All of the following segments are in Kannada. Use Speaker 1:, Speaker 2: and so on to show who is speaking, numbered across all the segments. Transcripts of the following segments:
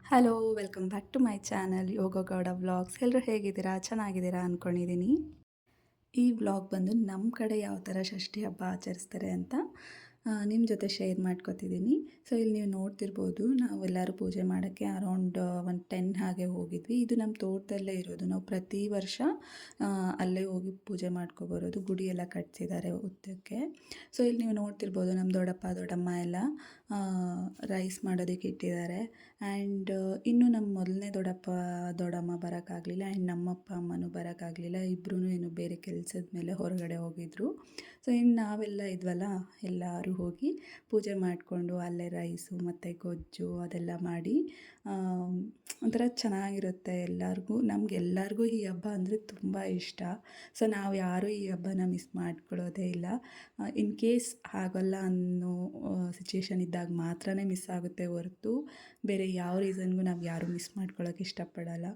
Speaker 1: Hello welcome back to my channel Yoga Gowda vlogs. ಎಲ್ಲರೂ ಹೇಗಿದ್ದೀರಾ? ಚೆನ್ನಾಗಿದ್ದೀರಾ ಅಂದ್ಕೊಂಡಿದ್ದೀನಿ. ಈ ವ್ಲಾಗ್ ಬಂದು ನಮ್ಮ ಕಡೆ ಯಾವ ಥರ ಷಷ್ಠಿ ಹಬ್ಬ ಆಚರಿಸ್ತಾರೆ ಅಂತ ನಿಮ್ಮ ಜೊತೆ ಶೇರ್ ಮಾಡ್ಕೊತಿದ್ದೀನಿ. ಸೊ ಇಲ್ಲಿ ನೀವು ನೋಡ್ತಿರ್ಬೋದು, ನಾವೆಲ್ಲರೂ ಪೂಜೆ ಮಾಡೋಕ್ಕೆ ಅರೌಂಡ್ ಒಂದು 10 ಹಾಗೆ ಹೋಗಿದ್ವಿ. ಇದು ನಮ್ಮ ತೋಟದಲ್ಲೇ ಇರೋದು. ನಾವು ಪ್ರತಿ ವರ್ಷ ಅಲ್ಲೇ ಹೋಗಿ ಪೂಜೆ ಮಾಡ್ಕೊಬರೋದು. ಗುಡಿ ಎಲ್ಲ ಕಟ್ಸಿದ್ದಾರೆ ಉದ್ದಕ್ಕೆ. ಸೊ ಇಲ್ಲಿ ನೀವು ನೋಡ್ತಿರ್ಬೋದು, ನಮ್ಮ ದೊಡ್ಡಪ್ಪ ದೊಡ್ಡಮ್ಮ ಎಲ್ಲ ರೈಸ್ ಮಾಡೋದಕ್ಕೆ ಇಟ್ಟಿದ್ದಾರೆ. ಆ್ಯಂಡ್ ಇನ್ನೂ ನಮ್ಮ ಮೊದಲನೇ ದೊಡ್ಡಪ್ಪ ದೊಡ್ಡಮ್ಮ ಬರೋಕ್ಕಾಗಲಿಲ್ಲ, ಆ್ಯಂಡ್ ನಮ್ಮಪ್ಪ ಅಮ್ಮನೂ ಬರೋಕ್ಕಾಗಲಿಲ್ಲ. ಇಬ್ಬರೂ ಏನು ಬೇರೆ ಕೆಲಸದ ಮೇಲೆ ಹೊರಗಡೆ ಹೋಗಿದ್ದರು. ಸೊ ಇನ್ನು ನಾವೆಲ್ಲ ಇದ್ವಲ್ಲ, ಎಲ್ಲರೂ ಹೋಗಿ ಪೂಜೆ ಮಾಡಿಕೊಂಡು ಅಲ್ಲೇ ರೈಸು ಮತ್ತು ಗೊಜ್ಜು ಅದೆಲ್ಲ ಮಾಡಿ ಒಂಥರ ಚೆನ್ನಾಗಿರುತ್ತೆ ಎಲ್ಲರಿಗೂ. ನಮಗೆಲ್ಲರಿಗೂ ಈ ಹಬ್ಬ ಅಂದರೆ ತುಂಬ ಇಷ್ಟ. ಸೊ ನಾವು ಯಾರೂ ಈ ಹಬ್ಬನ ಮಿಸ್ ಮಾಡ್ಕೊಳ್ಳೋದೇ ಇಲ್ಲ. ಇನ್ ಕೇಸ್ ಆಗೋಲ್ಲ ಅನ್ನೋ ಸಿಚುವೇಶನ್ ಇದ್ದಾಗ ಮಾತ್ರ ಮಿಸ್ ಆಗುತ್ತೆ ಹೊರತು ಬೇರೆ ಯಾವ ರೀಸನ್ಗೂ ನಾವು ಯಾರೂ ಮಿಸ್ ಮಾಡ್ಕೊಳ್ಳೋಕೆ ಇಷ್ಟಪಡಲ್ಲ.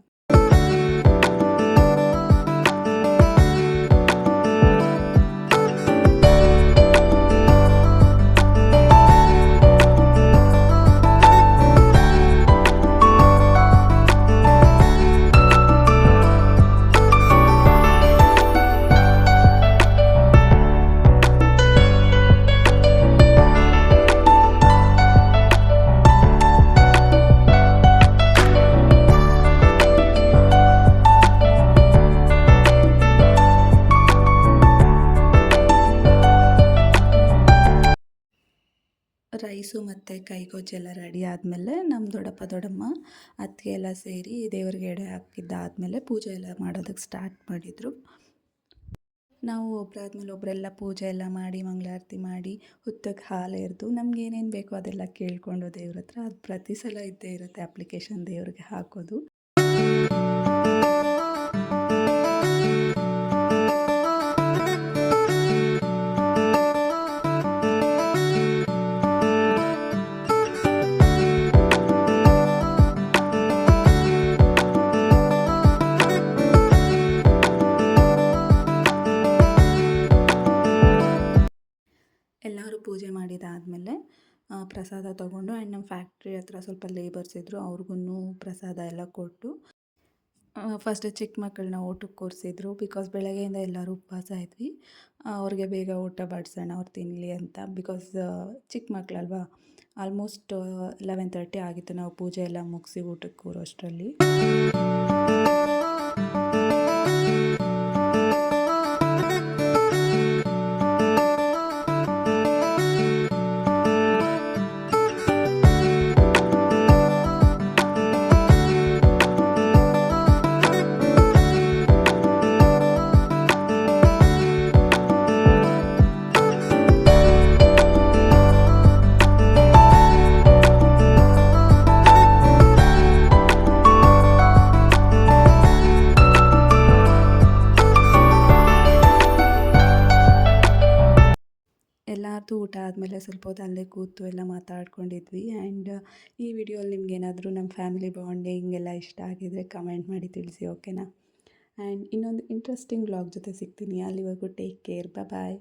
Speaker 1: ರೈಸು ಮತ್ತು ಕೈಗೊಜ್ಜೆಲ್ಲ ರೆಡಿ ಆದಮೇಲೆ ನಮ್ಮ ದೊಡ್ಡಪ್ಪ ದೊಡ್ಡಮ್ಮ ಅತ್ತಿಗೆ ಎಲ್ಲ ಸೇರಿ ದೇವ್ರಿಗೆ ಎಡೆ ಹಾಕಿದ್ದಾದಮೇಲೆ ಪೂಜೆ ಎಲ್ಲ ಮಾಡೋದಕ್ಕೆ ಸ್ಟಾರ್ಟ್ ಮಾಡಿದರು. ನಾವು ಒಬ್ಬರಾದ್ಮೇಲೆ ಒಬ್ಬರೆಲ್ಲ ಪೂಜೆ ಎಲ್ಲ ಮಾಡಿ ಮಂಗಳಾರತಿ ಮಾಡಿ ಹುತ್ತಕ್ಕೆ ಹಾಲು ಎರೆದು ನಮ್ಗೆ ಏನೇನು ಬೇಕೋ ಅದೆಲ್ಲ ಕೇಳಿಕೊಂಡು ದೇವ್ರ ಹತ್ರ ಅದು ಪ್ರತಿ ಸಲ ಇದ್ದೇ ಇರುತ್ತೆ ಅಪ್ಲಿಕೇಶನ್ ದೇವ್ರಿಗೆ ಹಾಕೋದು. ಎಲ್ಲರೂ ಪೂಜೆ ಮಾಡಿದಾದಮೇಲೆ ಪ್ರಸಾದ ತೊಗೊಂಡು, ಆ್ಯಂಡ್ ನಮ್ಮ ಫ್ಯಾಕ್ಟ್ರಿ ಹತ್ರ ಸ್ವಲ್ಪ ಲೇಬರ್ಸ್ ಇದ್ದರು, ಅವ್ರಿಗೂ ಪ್ರಸಾದ ಎಲ್ಲ ಕೊಟ್ಟು ಫಸ್ಟ್ ಚಿಕ್ಕ ಮಕ್ಕಳನ್ನ ಊಟಕ್ಕೆ ಕೂರಿಸಿದ್ರು. ಬಿಕಾಸ್ ಬೆಳಗ್ಗೆಯಿಂದ ಎಲ್ಲರೂ ಉಪವಾಸ ಇದ್ವಿ. ಅವ್ರಿಗೆ ಬೇಗ ಊಟ ಬಡಿಸೋಣ ಅವ್ರು ತಿನ್ನಲಿ ಅಂತ. ಬಿಕಾಸ್ ಚಿಕ್ಕ ಮಕ್ಕಳಲ್ವಾ, ಆಲ್ಮೋಸ್ಟ್ 11:30 ಆಗಿತ್ತು ನಾವು ಪೂಜೆ ಎಲ್ಲ ಮುಗಿಸಿ ಊಟಕ್ಕೆ ಕೂರೋಷ್ಟರಲ್ಲಿ. ಎಲ್ಲರದ್ದು ಊಟ ಆದಮೇಲೆ ಸ್ವಲ್ಪ ಹೊತ್ತು ಅಲ್ಲೇ ಕೂತು ಎಲ್ಲ ಮಾತಾಡ್ಕೊಂಡಿದ್ವಿ. ಆ್ಯಂಡ್ ಈ ವಿಡಿಯೋಲಿ ನಿಮ್ಗೇನಾದರೂ ನಮ್ಮ ಫ್ಯಾಮಿಲಿ ಬಾಂಡಿಂಗ್ ಎಲ್ಲ ಇಷ್ಟ ಆಗಿದರೆ ಕಮೆಂಟ್ ಮಾಡಿ ತಿಳಿಸಿ, ಓಕೆನಾ? ಆ್ಯಂಡ್ ಇನ್ನೊಂದು ಇಂಟ್ರೆಸ್ಟಿಂಗ್ ವ್ಲಾಗ್ ಜೊತೆ ಸಿಗ್ತೀನಿ. ಅಲ್ಲಿವರೆಗೂ ಟೇಕ್ ಕೇರ್, ಬಾಯ್.